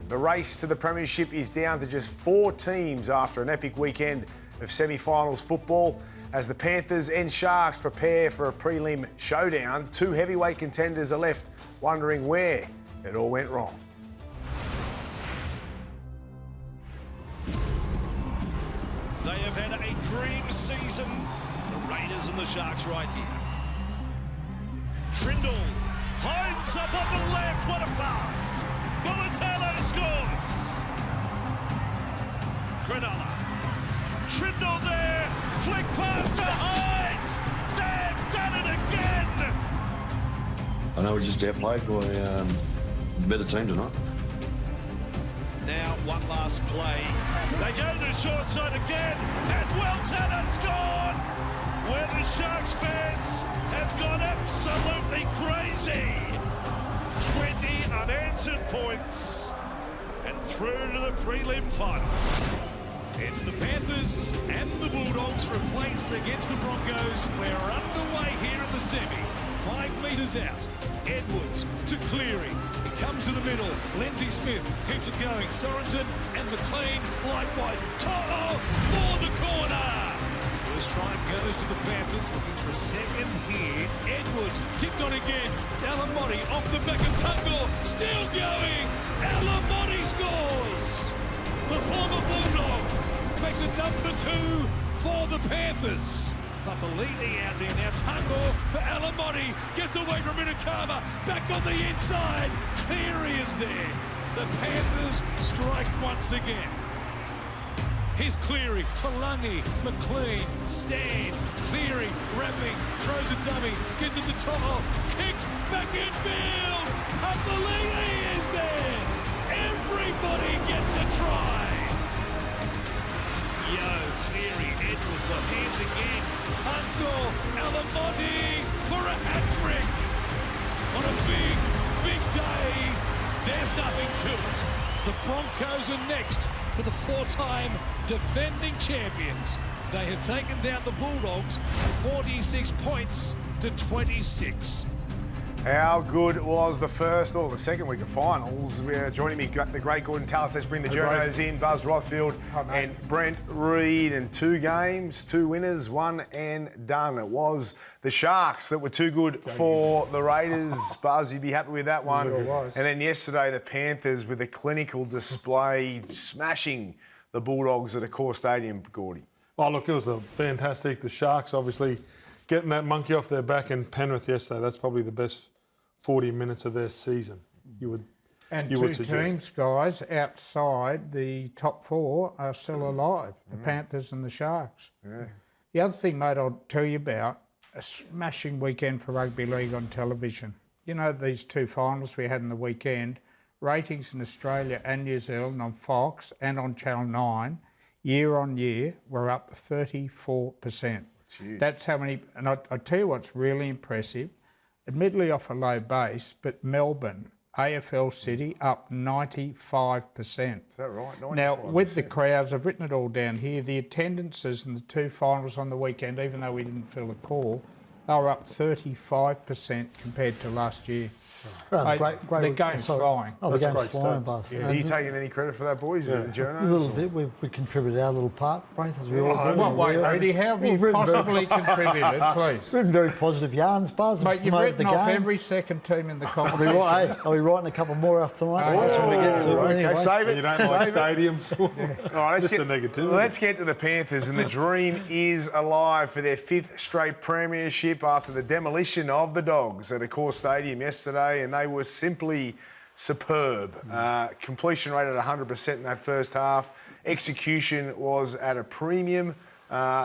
The race to the premiership is down to just 4 teams after an epic weekend of semi-finals football. As the Panthers and Sharks prepare for a prelim showdown, 2 heavyweight contenders are left wondering where it all went wrong. They have had a dream season. The Raiders and the Sharks right here. Trindle, Hines up on the left, what a pass. Bolatello scores. Cronulla, Trindle there, flick pass to Hines. They've done it again. I know we just outplayed by a better team tonight. Now one last play. They go to the short side again, and Welton scored. Where the Sharks fans have gone absolutely crazy. 20 unanswered points, and through to the prelim final. It's the Panthers and the Bulldogs for a place against the Broncos. We're underway here in the semi. 5 metres out. Edwards to Cleary. He comes to the middle. Lindsay Smith keeps it going. Sorensen and McLean likewise. Toto for the corner. First try goes to the Panthers. Looking for a second here. Edwards tipped on again. Alamotti off the back of Tungle. Still going. Alamotti scores. The former Bulldog makes it number 2 for the Panthers. But the leading out there now. Tungle for Alamotti. Gets away from Inakama. Back on the inside. Cleary is there. The Panthers strike once again. Here's Cleary, Talangi, McLean, stands, Cleary, wrapping, throws a dummy, gives it to Toho, kicks, back in field, Papali'i is there, everybody gets a try. Yo, Cleary, Edwards, the hands again, Tungle, Alamotti for a hat-trick. On a big day, there's nothing to it. The Broncos are next for the 4-time defending champions. They have taken down the Bulldogs 46 points to 26. How good was the first or the second week of finals? Joining me, the great Gordon Tallis. Let's bring the journos in. Buzz Rothfield and Brent Reid. And 2 games, 2 winners, 1 and done. It was the Sharks that were too good for the Raiders. Buzz, you'd be happy with that one. Sure was. And then yesterday, the Panthers with a clinical display, smashing the Bulldogs at Accor Stadium, Gordy. Oh, look, it was a fantastic. The Sharks, obviously, getting that monkey off their back in Penrith yesterday, that's probably the best 40 minutes of their season, you would suggest. Teams, guys, outside the top 4 are still alive, the Panthers and the Sharks. Yeah. The other thing, mate, I'll tell you about, a smashing weekend for rugby league on television. You know, these 2 finals we had in the weekend, ratings in Australia and New Zealand on Fox and on Channel 9, year on year, were up 34%. That's how many, and I tell you what's really impressive, admittedly off a low base, but Melbourne, AFL City, up 95%. Is that right? 95%. Now, with the crowds, I've written it all down here, the attendances in the 2 finals on the weekend, even though we didn't fill a call, they were up 35% compared to last year. That's great. The game's flying. Oh, the That's game's great flying, stats. Buzz. Are you taking any credit for that, boys? Yeah. The journos? A little bit. We've contributed our little part, both as we all do. What way, Rudy? How have you possibly contributed, please? Written very positive yarns, Buzz. Mate, you've written the off game. every second team in the competition. Are we writing a couple more after tonight? That's when we get to it. Okay, Anyway. save it. You don't like Save it. stadiums? All right, Just the negativity. Let's get to the Panthers, and the dream is alive for their 5th straight premiership after the demolition of the Dogs at Accor Stadium yesterday, and they were simply superb. Completion rate at 100% in that first half. Execution was at a premium.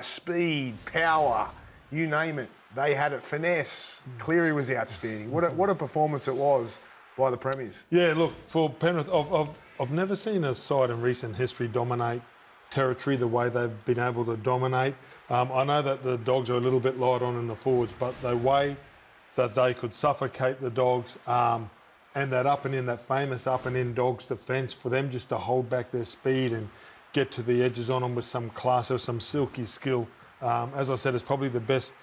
Speed, power, you name it. They had it. Finesse. Cleary was outstanding. What a performance it was by the Premiers. Yeah, look, for Penrith, I've never seen a side in recent history dominate territory the way they've been able to dominate. I know that the Dogs are a little bit light on in the forwards, but the way that they could suffocate the Dogs and that up and in, that famous up and in Dogs defence, for them just to hold back their speed and get to the edges on them with some class or some silky skill. As I said, it's probably the best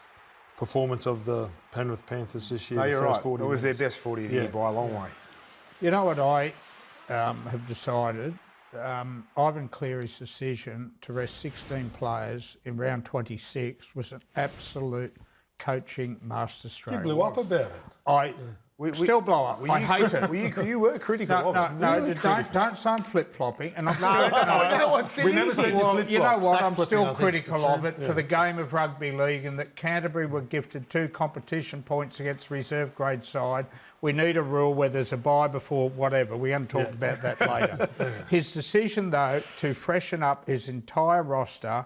performance of the Penrith Panthers this year. No, the you're first right. 40 It was their minutes. best 40 of the year by a long way. You know what, have decided Ivan Cleary's decision to rest 16 players in round 26 was an absolute coaching masterstroke. He blew up about it. I still blow up. I hate it. You were critical of it. No, don't say I'm flip-flopping. And I'm still, no one said We never anything. said you well, flip-flop. you know what? I'm Backflipping, still I think's critical the of same. it for the game of rugby league, and that Canterbury were gifted 2 competition points against reserve grade side. We need a rule where there's a bye before whatever. We haven't talked about that later. His decision, though, to freshen up his entire roster,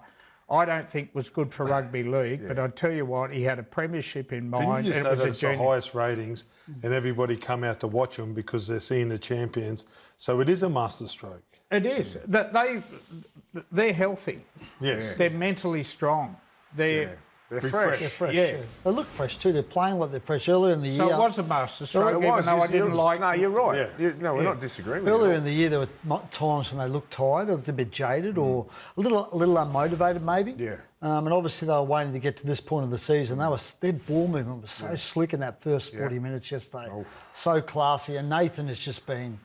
I don't think was good for rugby league. But I tell you what, he had a premiership in mind. Didn't you and say it was that a it's the junior. highest ratings and everybody come out to watch them because they're seeing the champions? So it is a masterstroke. It is. They're healthy. Yes. They're mentally strong. They're They're fresh. They're fresh. Yeah. They look fresh too. They're playing like they're fresh. Earlier in the So year, it was a masterstroke, It was. even though I didn't like. No, you're right. Yeah. We're not disagreeing with earlier you. in the year, there were times when they looked tired, or a bit jaded, or a little unmotivated, maybe. Yeah. And obviously they were waiting to get to this point of the season. Their ball movement was so slick in that first 40 minutes yesterday, so classy. And Nathan has just been.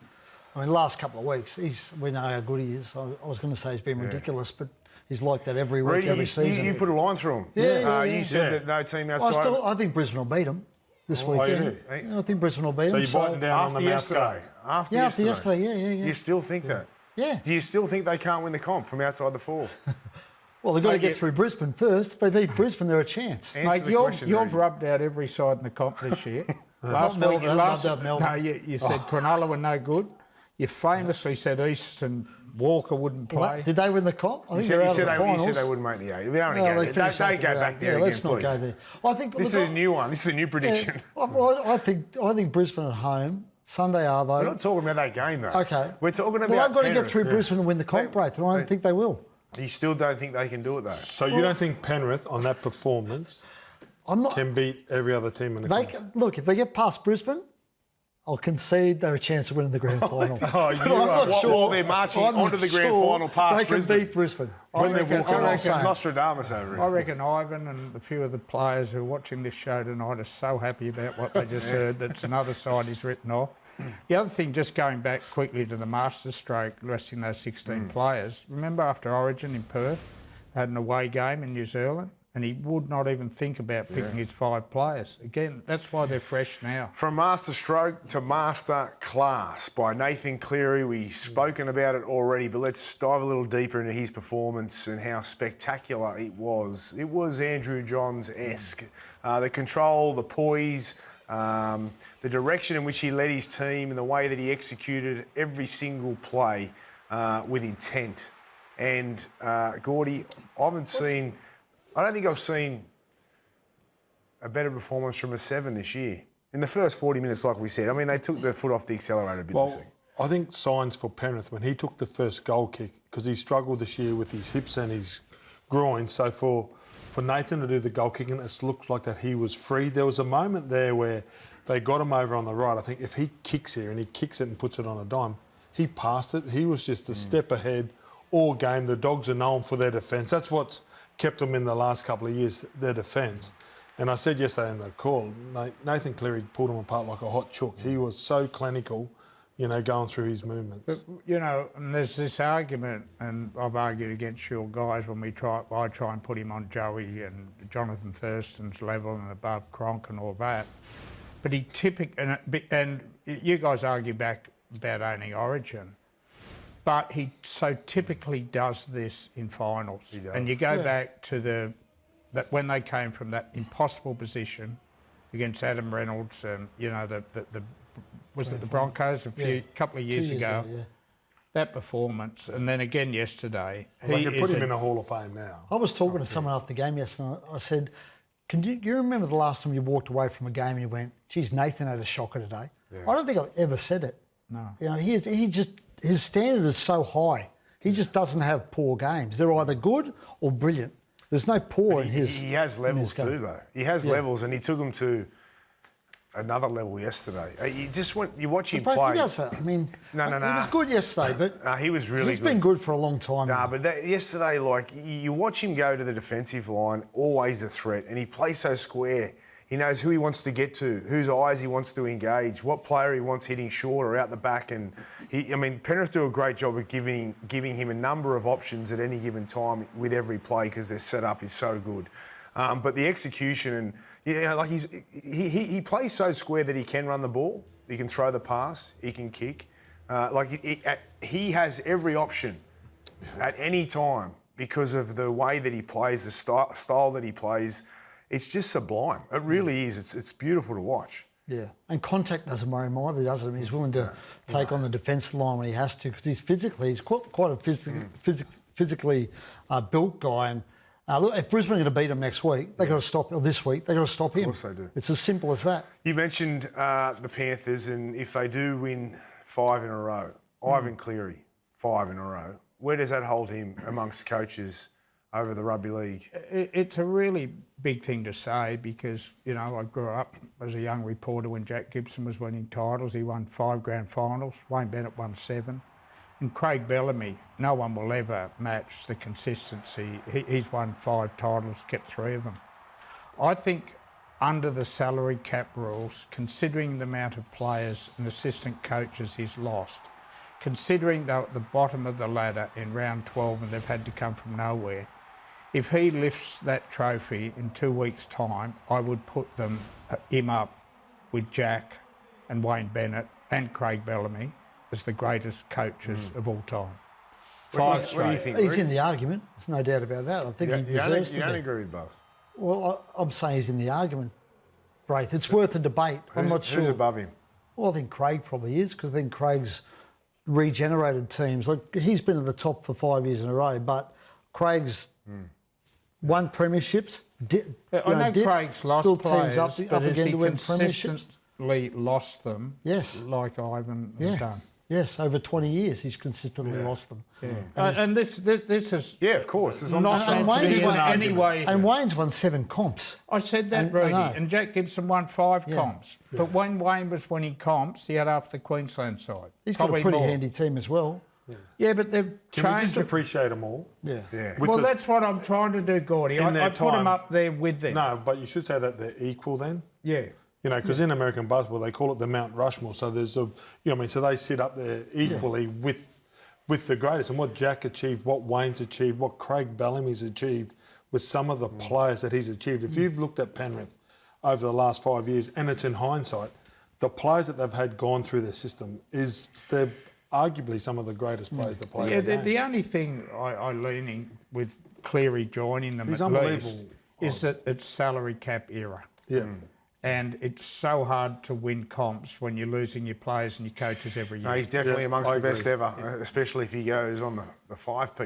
I mean, the last couple of weeks, we know how good he is. I was going to say he's been ridiculous, but he's like that every week, Reedy, every season. you put a line through him. Yeah. You said that no team outside. I think Brisbane will beat them this weekend. do? I think Brisbane will beat So them. you're biting down on After the mouth yesterday. guy. After After yesterday, yeah. You still think that? Yeah. Do you still think they can't win the comp from outside the 4? Well, they've got to get through Brisbane first. If they beat Brisbane, they're a chance. Answer Mate, the question, you've Reedy. rubbed out every side in the comp this year. last Not week, Melbourne, last rubbed out Melbourne. no, you said Cronulla were no good. You famously said Easton Walker wouldn't play. Did they win the comp? I You think they're out of the said finals. they wouldn't make the 8. We don't want to No, go they there. finished Don't second go round. back there Yeah, again, let's not please. go there. I think This is a new one. This is a new prediction. I think Brisbane at home, Sunday Arvo. We're not talking about that game, though. Okay. We're talking about Well, they've got to get Penrith. through Brisbane and win the comp, Braith, and I don't think they will. You still don't think they can do it, though? So you don't think Penrith, on that performance, I'm not. can beat every other team in the country? Look, if they get past Brisbane, I'll concede they're a chance to win in the grand final. Oh, you But I'm not While sure. they're marching I'm not onto the grand sure final past they can Brisbane. beat Brisbane. When they're walking I off. reckon- It's Nostradamus over here. I reckon Ivan and a few of the players who are watching this show tonight are so happy about what they just heard. That's another side he's written off. The other thing, just going back quickly to the masterstroke, resting those 16 players. Remember after Origin in Perth, they had an away game in New Zealand, and he would not even think about picking his 5 players. Again, that's why they're fresh now. From master stroke to master class by Nathan Cleary. We've spoken about it already, but let's dive a little deeper into his performance and how spectacular it was. It was Andrew Johns-esque. The control, the poise, the direction in which he led his team and the way that he executed every single play with intent. And Gordy, I don't think I've seen a better performance from a 7 this year. In the first 40 minutes, like we said, I mean, they took their foot off the accelerator a bit this Well, week. I think signs for Penrith when he took the first goal kick, because he struggled this year with his hips and his groin. So for Nathan to do the goal kicking, it looked like that he was free. There was a moment there where they got him over on the right. I think if he kicks here and he kicks it and puts it on a dime, he passed it. He was just a step ahead all game. The Dogs are known for their defence. That's what's kept them in the last couple of years, their defence. And I said yesterday in the call, Nathan Cleary pulled him apart like a hot chook. He was so clinical, going through his movements. And there's this argument, and I've argued against your guys when I try and put him on Joey and Jonathan Thurston's level and above Cronk and all that. But he and you guys argue back about owning Origin, but he so typically does this in finals. He does. And you go back to that when they came from that impossible position against Adam Reynolds, was it the Broncos a couple of years ago? Yeah. That performance, and then again yesterday. They could put him in a Hall of Fame now. I was talking to someone after the game yesterday. I said, you remember the last time you walked away from a game and you went, geez, Nathan had a shocker today? Yeah. I don't think I've ever said it. No. His standard is so high. He just doesn't have poor games. They're either good or brilliant. There's no poor in his. He has levels game. too, though. He has levels, and he took them to another level yesterday. You watch him But play. he does that. I mean, No. He was good yesterday, but he was really he's good. been good for a long time. Nah, now. but yesterday, you watch him go to the defensive line, always a threat, and he plays so square. He knows who he wants to get to, whose eyes he wants to engage, what player he wants hitting short or out the back. And Penrith do a great job of giving him a number of options at any given time with every play because their setup is so good. But the execution and he plays so square that he can run the ball, he can throw the pass, he can kick. He has every option at any time because of the way that he plays, the style that he plays. It's just sublime. It really is. It's beautiful to watch. Yeah, and contact doesn't worry him either, does it? I mean, he's willing to take on the defensive line when he has to because he's quite a physically built guy. And look, if Brisbane are going to beat him next week, they got to stop. Or this week, they got to stop him. Of course they do. It's as simple as that. You mentioned the Panthers, and if they do win 5 in a row, Ivan Cleary, 5 in a row. Where does that hold him amongst coaches over the rugby league? It's a really big thing to say because, I grew up as a young reporter when Jack Gibson was winning titles. He won 5 grand finals. Wayne Bennett won 7. And Craig Bellamy, no one will ever match the consistency. He's won 5 titles, kept 3 of them. I think under the salary cap rules, considering the amount of players and assistant coaches he's lost, considering they're at the bottom of the ladder in round 12 and they've had to come from nowhere, if he lifts that trophy in 2 weeks' time, I would put him up with Jack and Wayne Bennett and Craig Bellamy as the greatest coaches of all time. What do you think? He's in the argument. There's no doubt about that. I think he deserves to be. You don't agree with Buzz? Well, I'm saying he's in the argument, Braith. It's worth a debate. I'm not sure. Who's above him? Well, I think Craig probably is because I think Craig's regenerated teams. Like he's been at the top for 5 years in a row, but Craig's won premierships. I know Craig's lost built players, teams up but has again he to win premierships. consistently lost them? Yes. Like Ivan has done. Yes, over 20 years he's consistently lost them. Yeah. And this is Yeah, of course. It's not and meant to Wayne's be in won- any way. And Wayne's won 7 comps. I said that, I Rudy, know. and Jack Gibson won 5 comps. But when Wayne was winning comps, he had half the Queensland side. He's got Probably a pretty more. handy team as well. Yeah, but they've Can we changed. just appreciate them all? Yeah. Well, that's what I'm trying to do, Gordy. I their put them time. up there with them. No, but you should say that they're equal then. Yeah. Because in American basketball they call it the Mount Rushmore. So there's so they sit up there equally with the greatest. And what Jack achieved, what Wayne's achieved, what Craig Bellamy's achieved, with some of the players that he's achieved. If you've looked at Penrith over the last 5 years, and it's in hindsight, the players that they've had gone through their system they're arguably some of the greatest players to play. Yeah, the only thing I leaning with Cleary joining them He's at unbelievable. least is that it's salary cap era. Yeah. And it's so hard to win comps when you're losing your players and your coaches every year. No, he's definitely amongst I the best agree. ever, especially if he goes on the 5-peat.